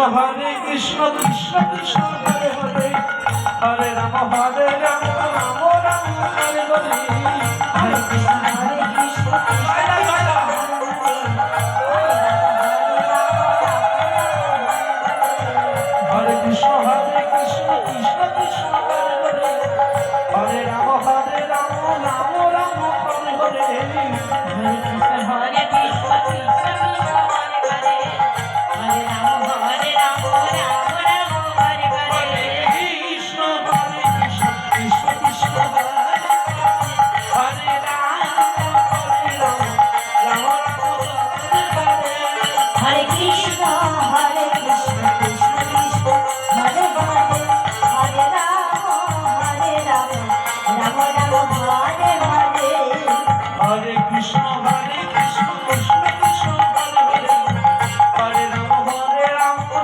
হরে কৃষ্ণ কৃষ্ণ কৃষ্ণ হরে হরে হরে রাম হরে রাম রাম রাম হরে হরে হরে কৃষ্ণ হরে কৃষ্ণ হরে কৃষ্ণ হরে কৃষ্ণ কৃষ্ণ কৃষ্ণ হরে হরে হরে রাম রাম রাম হরে হরে হরে কৃষ্ণ হরে কৃষ্ণ কৃষ্ণ কৃষ্ণ হরে হরে হরে রাম রাম রাম হরে হরে কৃষ্ণ হরে কৃষ্ণ কৃষ্ণ কৃষ্ণ হরে রাম রাম রাম হরে হরে কৃষ্ণ হরে কৃষ্ণ কৃষ্ণ কৃষ্ণ হরে হরে হরে রাম রাম রাম হরে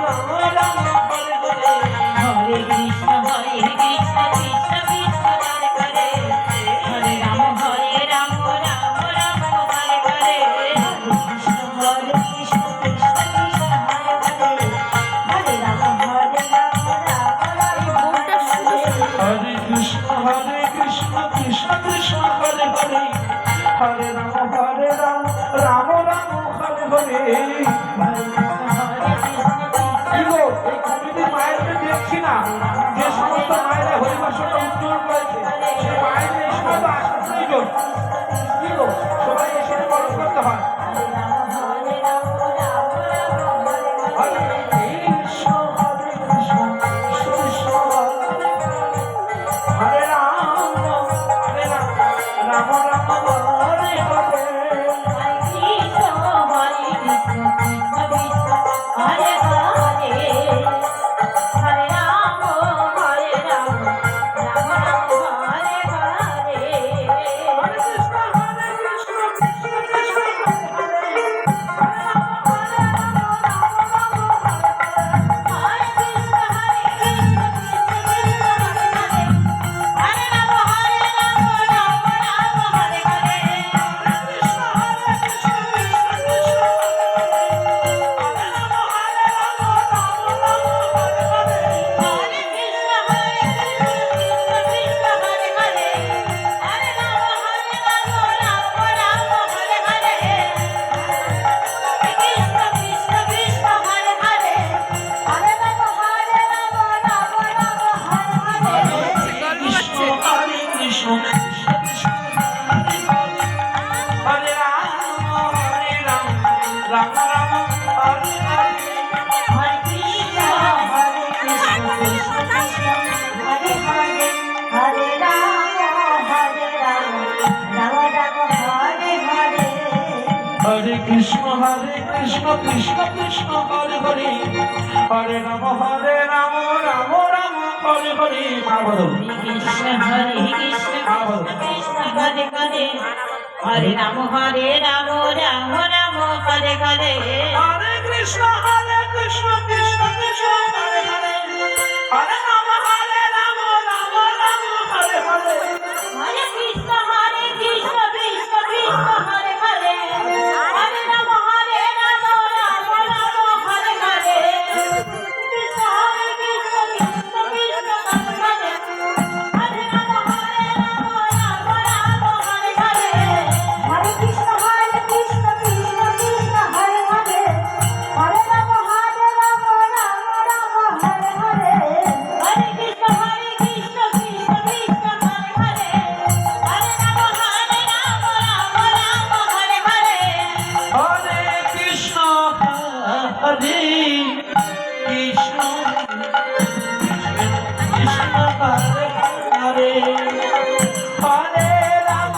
হরে হরে কৃষ্ণ কৃষ্ণ কৃষ্ণ হরে হরে হরে রাম রাম রাম হরে হরে হরে কৃষ্ণ কৃষ্ণ কৃষ্ণ হরে হরে হরে রাম রাম রাম হরে হরে কৃষ্ণ কৃষ্ণ কৃষ্ণ কৃষ্ণ হরে হরে হরে রাম রাম রাম হরে কৃষ্ণ কৃষ্ণ কৃষ্ণ কৃষ্ণ হরে হরে হরে রাম রাম রাম হরে হরে এই কমিটির মায়েরকে দেখছি না যে সমস্ত মায়েরা হরিভাষণটা উচ্চারণ করেছে সেই মায়ের এই সময় তো আসা প্রয়োজন কি গো সবাই এসে বরণ করতে হয় হরে কৃষ্ণ কৃষ্ণ কৃষ্ণ হরে রাম রাম রাম হরে হরে হরে কৃষ্ণ কৃষ্ণ কৃষ্ণ হরে হরে হরে রাম রাম রাম হরে হরে মা বলো কৃষ্ণ হরে কৃষ্ণ কৃষ্ণ হরে হরে হরে রাম রাম রাম হরে হরে হরে কৃষ্ণ কৃষ্ণ কৃষ্ণ হরে হরে হরে রাম রাম রাম হরে হরে হরে কৃষ্ণ কৃষ্ণ কৃষ্ণ হরে হরে হরে রাম রাম রাম হরে হরে কৃষ্ণ কৃষ্ণ কৃষ্ণ কৃষ্ণ হরে হরে হরে রাম রাম রাম হরে হরে হরে কৃষ্ণ কৃষ্ণ কৃষ্ণ কৃষ্ণ হরে হরে হরে রাম রাম রাম হরে হরে হরে কৃষ্ণ কৃষ্ণ কৃষ্ণ কৃষ্ণ হরে হরে হরে রাম রাম রাম হরে হরে হরে কৃষ্ণ হরে কৃষ্ণ কৃষ্ণ হরে হরে হরে রাম রাম রাম হরে হরে হরে কৃষ্ণ হরে কৃষ্ণ কৃষ্ণ হরে হরে হরে রাম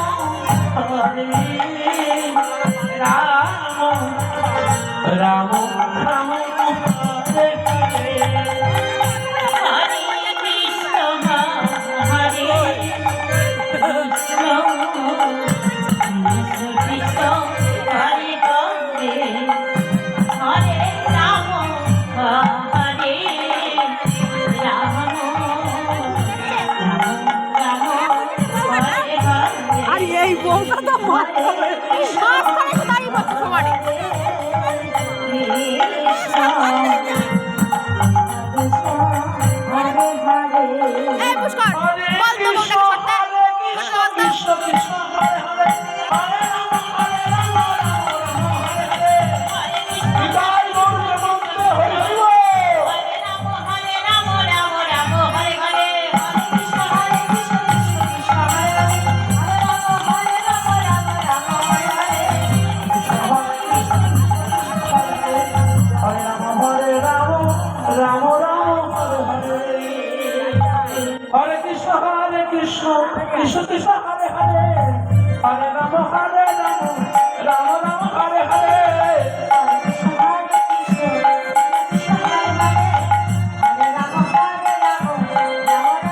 হরে রাম রাম হরে হরে আর এই বউটা তো মাঝখানে দাঁড়িয়ে বসে সবারই কৃষ্ণ কৃষ্ণ কৃষ্ণ কৃষ্ণ হরে হরে